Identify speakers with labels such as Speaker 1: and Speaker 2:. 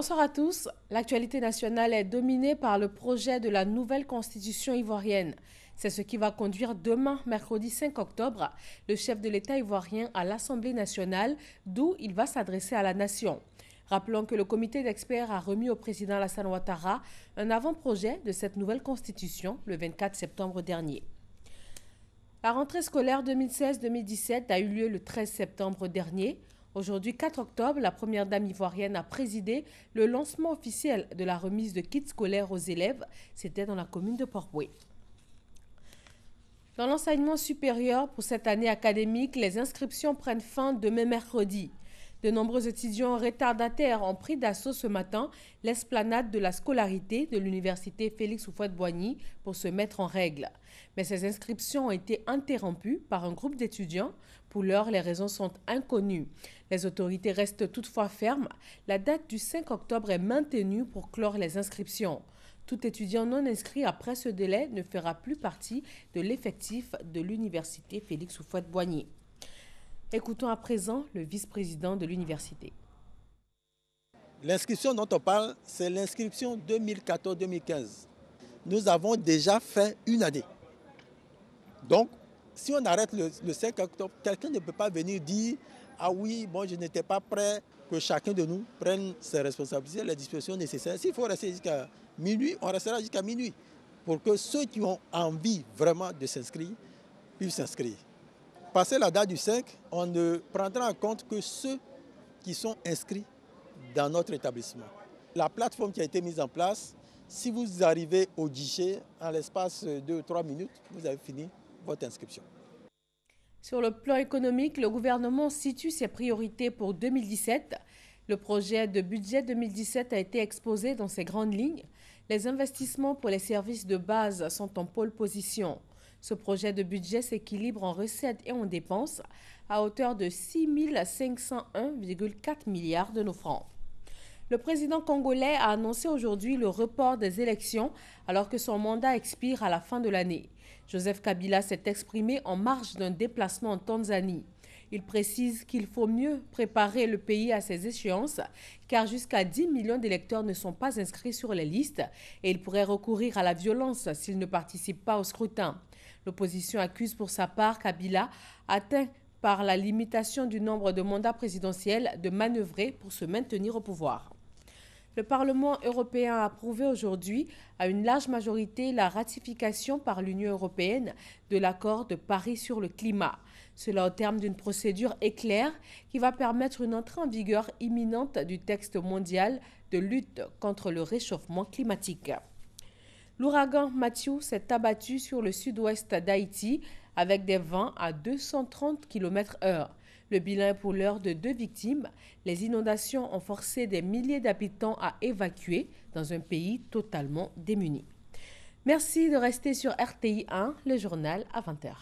Speaker 1: Bonsoir à tous. L'actualité nationale est dominée par le projet de la nouvelle constitution ivoirienne. C'est ce qui va conduire demain, mercredi 5 octobre, le chef de l'État ivoirien à l'Assemblée nationale, d'où il va s'adresser à la nation. Rappelons que le comité d'experts a remis au président Alassane Ouattara un avant-projet de cette nouvelle constitution le 24 septembre dernier. La rentrée scolaire 2016-2017 a eu lieu le 13 septembre dernier. Aujourd'hui, 4 octobre, la première dame ivoirienne a présidé le lancement officiel de la remise de kits scolaires aux élèves. C'était dans la commune de Port-Bouët. Dans l'enseignement supérieur, pour cette année académique, les inscriptions prennent fin demain mercredi. De nombreux étudiants retardataires ont pris d'assaut ce matin l'esplanade de la scolarité de l'université Félix Houphouët-Boigny pour se mettre en règle. Mais ces inscriptions ont été interrompues par un groupe d'étudiants. Pour l'heure, les raisons sont inconnues. Les autorités restent toutefois fermes. La date du 5 octobre est maintenue pour clore les inscriptions. Tout étudiant non inscrit après ce délai ne fera plus partie de l'effectif de l'université Félix Houphouët-Boigny. Écoutons à présent le vice-président de l'université.
Speaker 2: L'inscription dont on parle, c'est l'inscription 2014-2015. Nous avons déjà fait une année. Donc, si on arrête le 5 octobre, quelqu'un ne peut pas venir dire « Ah oui, bon, je n'étais pas prêt », que chacun de nous prenne ses responsabilités, les dispositions nécessaires. S'il faut rester jusqu'à minuit, on restera jusqu'à minuit pour que ceux qui ont envie vraiment de s'inscrire puissent s'inscrire. Passé la date du 5, on ne prendra en compte que ceux qui sont inscrits dans notre établissement. La plateforme qui a été mise en place, si vous arrivez au guichet, en l'espace de 2 ou 3 minutes, vous avez fini votre inscription.
Speaker 1: Sur le plan économique, le gouvernement situe ses priorités pour 2017. Le projet de budget 2017 a été exposé dans ses grandes lignes. Les investissements pour les services de base sont en pole position. Ce projet de budget s'équilibre en recettes et en dépenses à hauteur de 6 501,4 milliards de nos francs. Le président congolais a annoncé aujourd'hui le report des élections alors que son mandat expire à la fin de l'année. Joseph Kabila s'est exprimé en marge d'un déplacement en Tanzanie. Il précise qu'il faut mieux préparer le pays à ces échéances car jusqu'à 10 millions d'électeurs ne sont pas inscrits sur les listes et il pourrait recourir à la violence s'ils ne participent pas au scrutin. L'opposition accuse pour sa part Kabila, atteint par la limitation du nombre de mandats présidentiels, de manœuvrer pour se maintenir au pouvoir. Le Parlement européen a approuvé aujourd'hui à une large majorité la ratification par l'Union européenne de l'accord de Paris sur le climat. Cela au terme d'une procédure éclair qui va permettre une entrée en vigueur imminente du texte mondial de lutte contre le réchauffement climatique. L'ouragan Matthew s'est abattu sur le sud-ouest d'Haïti avec des vents à 230 km/h. Le bilan est pour l'heure de 2 victimes. Les inondations ont forcé des milliers d'habitants à évacuer dans un pays totalement démuni. Merci de rester sur RTI 1, le journal à 20h.